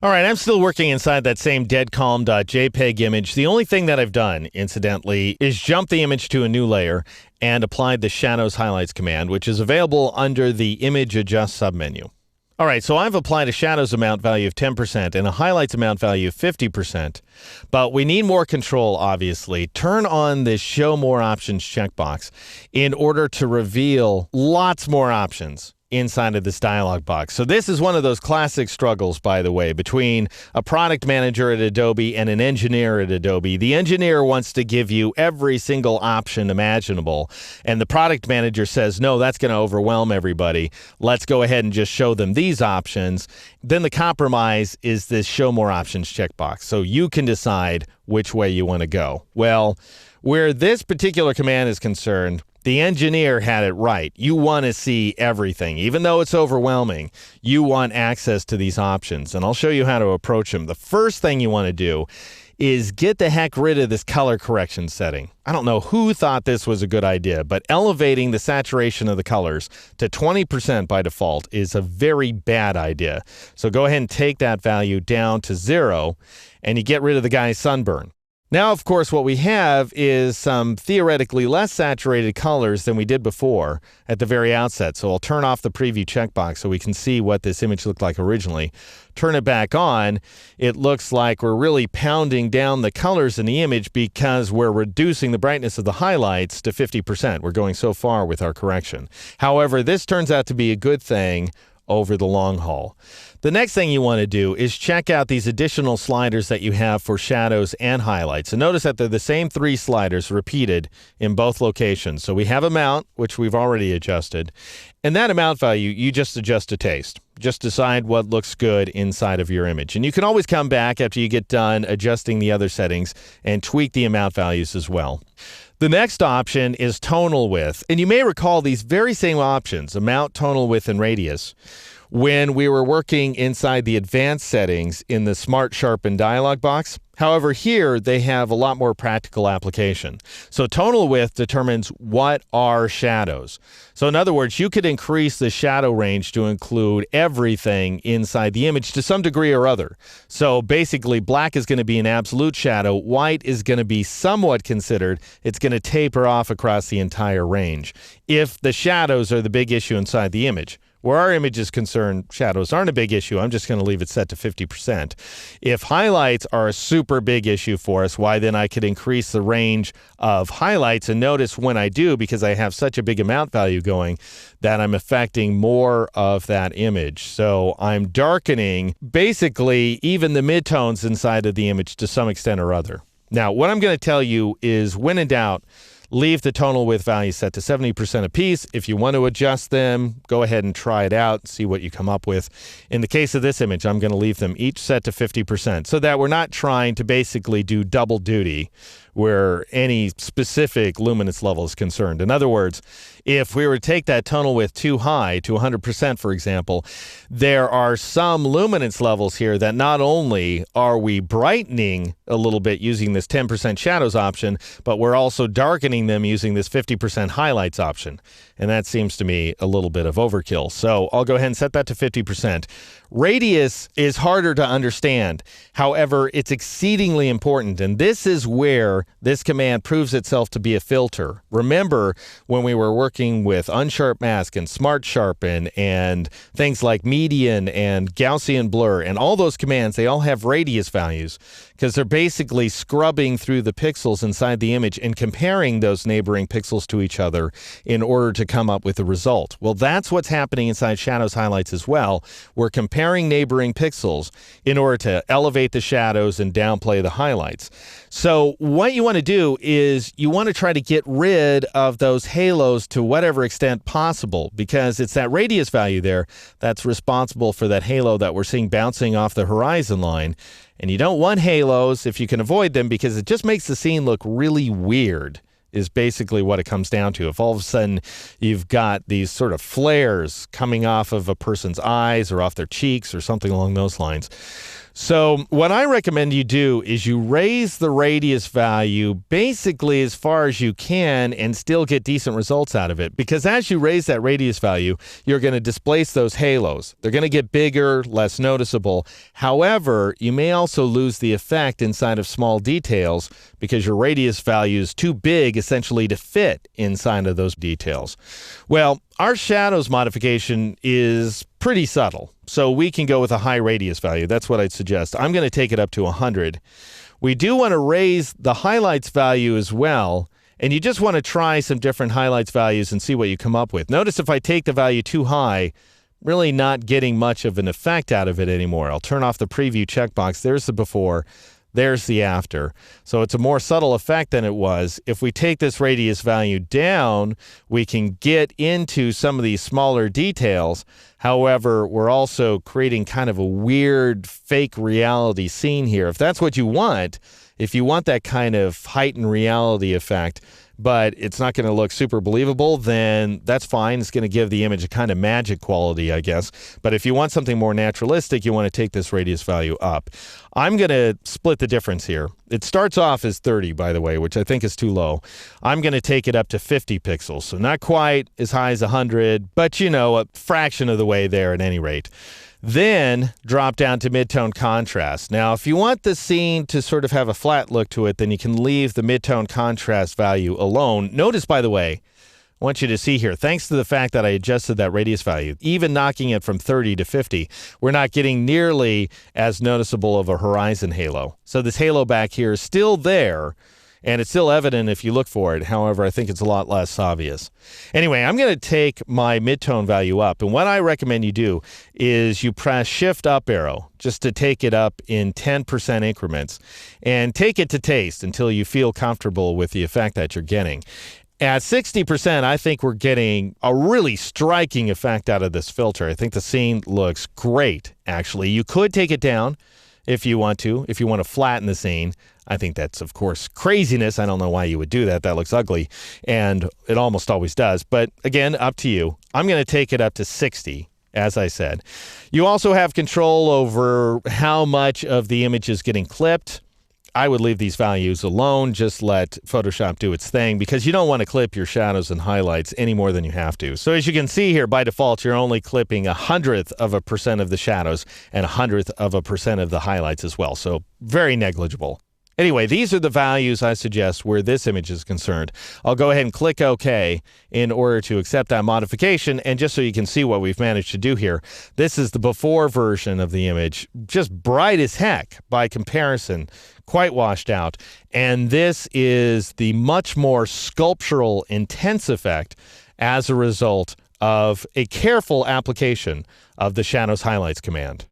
All right, I'm still working inside that same deadcalm.jpg image. The only thing that I've done, incidentally, is jump the image to a new layer and applied the Shadows Highlights command, which is available under the Image Adjust submenu. All right, so I've applied a Shadows amount value of 10% and a Highlights amount value of 50%, but we need more control, obviously. Turn on this Show More Options checkbox in order to reveal lots more options inside of this dialog box. So this is one of those classic struggles, by the way, between a product manager at Adobe and an engineer at Adobe. The engineer wants to give you every single option imaginable, and the product manager says, no, that's going to overwhelm everybody. Let's go ahead and just show them these options. Then the compromise is this Show More Options checkbox. So you can decide which way you want to go. Well, where this particular command is concerned, the engineer had it right. You want to see everything. Even though it's overwhelming, you want access to these options. And I'll show you how to approach them. The first thing you want to do is get the heck rid of this color correction setting. I don't know who thought this was a good idea, but elevating the saturation of the colors to 20% by default is a very bad idea. So go ahead and take that value down to 0, and you get rid of the guy's sunburn. Now, of course, what we have is some theoretically less saturated colors than we did before at the very outset. So I'll turn off the preview checkbox so we can see what this image looked like originally. Turn it back on. It looks like we're really pounding down the colors in the image because we're reducing the brightness of the highlights to 50%. We're going so far with our correction. However, this turns out to be a good thing over the long haul. The next thing you want to do is check out these additional sliders that you have for shadows and highlights. And notice that they're the same 3 sliders repeated in both locations. So we have amount, which we've already adjusted. And that amount value, you just adjust to taste. Just decide what looks good inside of your image. And you can always come back after you get done adjusting the other settings and tweak the amount values as well. The next option is tonal width. And you may recall these very same options, amount, tonal width, and radius, when we were working inside the advanced settings in the Smart Sharpen dialog box. However, here they have a lot more practical application. So tonal width determines what are shadows. So in other words, you could increase the shadow range to include everything inside the image to some degree or other. So basically, black is going to be an absolute shadow. White is going to be somewhat considered. It's going to taper off across the entire range if the shadows are the big issue inside the image. Where our image is concerned, shadows aren't a big issue. I'm just going to leave it set to 50%. If highlights are a super big issue for us, why then I could increase the range of highlights. And notice when I do, because I have such a big amount value going, that I'm affecting more of that image. So I'm darkening basically even the midtones inside of the image to some extent or other. Now, what I'm going to tell you is when in doubt, leave the tonal width value set to 70% apiece. If you want to adjust them, go ahead and try it out, see what you come up with. In the case of this image, I'm going to leave them each set to 50% so that we're not trying to basically do double duty where any specific luminance level is concerned. In other words, if we were to take that tonal width too high, to 100%, for example, there are some luminance levels here that not only are we brightening a little bit using this 10% shadows option, but we're also darkening them using this 50% highlights option. And that seems to me a little bit of overkill. So I'll go ahead and set that to 50%. Radius is harder to understand. However, it's exceedingly important. And this is where this command proves itself to be a filter. Remember when we were working with Unsharp Mask and Smart Sharpen and things like Median and Gaussian Blur and all those commands, they all have radius values because they're basically scrubbing through the pixels inside the image and comparing those neighboring pixels to each other in order to come up with a result. Well, that's what's happening inside Shadows Highlights as well. We're comparing neighboring pixels in order to elevate the shadows and downplay the highlights. So what you want to do is you want to try to get rid of those halos to whatever extent possible, because it's that radius value there that's responsible for that halo that we're seeing bouncing off the horizon line. And you don't want halos if you can avoid them, because it just makes the scene look really weird, is basically what it comes down to. If all of a sudden you've got these sort of flares coming off of a person's eyes or off their cheeks or something along those lines. So what I recommend you do is you raise the radius value basically as far as you can and still get decent results out of it. Because as you raise that radius value, you're going to displace those halos. They're going to get bigger, less noticeable. However, you may also lose the effect inside of small details because your radius value is too big essentially to fit inside of those details. Well, our shadows modification is pretty subtle, so we can go with a high radius value. That's what I'd suggest. I'm going to take it up to 100. We do want to raise the highlights value as well, and you just want to try some different highlights values and see what you come up with. Notice if I take the value too high, really not getting much of an effect out of it anymore. I'll turn off the preview checkbox. There's the before. There's the after. So it's a more subtle effect than it was. If we take this radius value down, we can get into some of these smaller details. However, we're also creating kind of a weird fake reality scene here. If that's what you want, if you want that kind of heightened reality effect, but it's not going to look super believable, then that's fine. It's going to give the image a kind of magic quality, I guess. But if you want something more naturalistic, you want to take this radius value up. I'm going to split the difference here. It starts off as 30, by the way, which I think is too low. I'm going to take it up to 50 pixels. So not quite as high as 100, but a fraction of the way there at any rate. Then drop down to mid-tone contrast. Now, if you want the scene to sort of have a flat look to it, then you can leave the mid-tone contrast value alone. Notice, by the way, I want you to see here, thanks to the fact that I adjusted that radius value, even knocking it from 30 to 50, we're not getting nearly as noticeable of a horizon halo. So this halo back here is still there, and it's still evident if you look for it. However, I think it's a lot less obvious. Anyway, I'm going to take my midtone value up. And what I recommend you do is you press Shift up arrow just to take it up in 10% increments. And take it to taste until you feel comfortable with the effect that you're getting. At 60%, I think we're getting a really striking effect out of this filter. I think the scene looks great, actually. You could take it down if you want to flatten the scene. I think that's, of course, craziness. I don't know why you would do that. That looks ugly, and it almost always does. But again, up to you. I'm going to take it up to 60, as I said. You also have control over how much of the image is getting clipped. I would leave these values alone. Just let Photoshop do its thing, because you don't want to clip your shadows and highlights any more than you have to. So as you can see here, by default, you're only clipping 1/100% of the shadows and 1/100% of the highlights as well. So very negligible. Anyway, these are the values I suggest where this image is concerned. I'll go ahead and click OK in order to accept that modification. And just so you can see what we've managed to do here, this is the before version of the image, just bright as heck by comparison, quite washed out. And this is the much more sculptural, intense effect as a result of a careful application of the Shadows Highlights command.